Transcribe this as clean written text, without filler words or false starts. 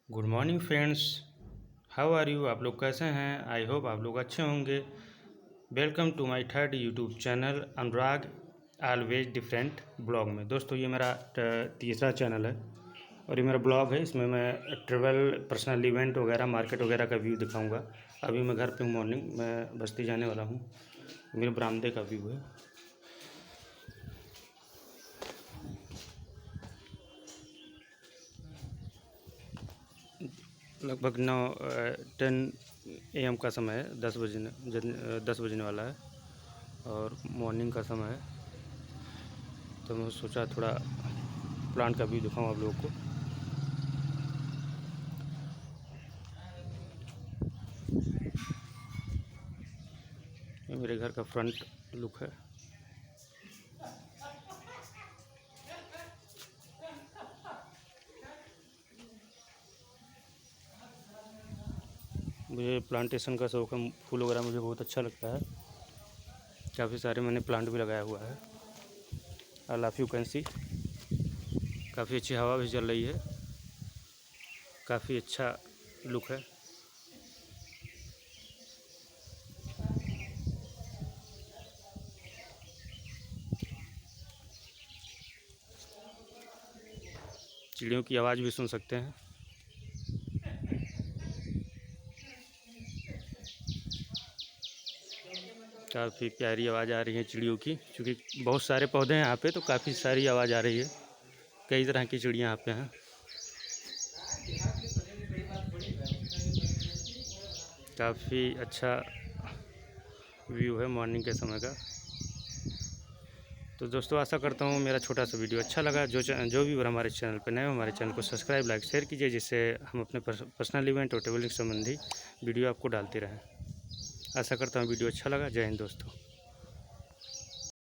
Good morning friends, how are you. आप लोग कैसे हैं? आई होप आप लोग अच्छे होंगे। Welcome to my third YouTube channel Anurag always different blog में। दोस्तों, ये मेरा तीसरा चैनल है और ये मेरा ब्लॉग है। इसमें मैं ट्रेवल, पर्सनल इवेंट वगैरह, मार्केट वगैरह का व्यू दिखाऊंगा। अभी मैं घर पे हूँ, मॉर्निंग मैं बस्ती जाने वाला हूँ। मेरे बरामदे का व्यू है। लगभग 10 AM का समय है। 10 बजने वाला है और मॉर्निंग का समय है। तो मैं सोचा थोड़ा प्लांट का व्यू दिखाऊं आप लोगों को। ये मेरे घर का फ्रंट लुक है। मुझे प्लांटेशन का शौक है। फूल वगैरह मुझे बहुत अच्छा लगता है। काफ़ी सारे मैंने प्लांट भी लगाया हुआ है। I love you can see. काफ़ी अच्छी हवा भी चल रही है। काफ़ी अच्छा लुक है। चिड़ियों की आवाज़ भी सुन सकते हैं। काफ़ी प्यारी आवाज़ आ रही है चिड़ियों की, क्योंकि बहुत सारे पौधे हैं यहाँ पे, तो काफ़ी सारी आवाज़ आ रही है। कई तरह की चिड़ियाँ यहाँ पे हैं। काफ़ी अच्छा व्यू है मॉर्निंग के समय का। तो दोस्तों, आशा करता हूँ मेरा छोटा सा वीडियो अच्छा लगा। जो भी हमारे चैनल पर नए हो, हमारे चैनल को सब्सक्राइब, लाइक, शेयर कीजिए, जिससे हम अपने पर्सनल इवेंट और ट्रेवलिंग संबंधी वीडियो आपको डालते रहें। आशा करता हूँ वीडियो अच्छा लगा। जय हिंद दोस्तों।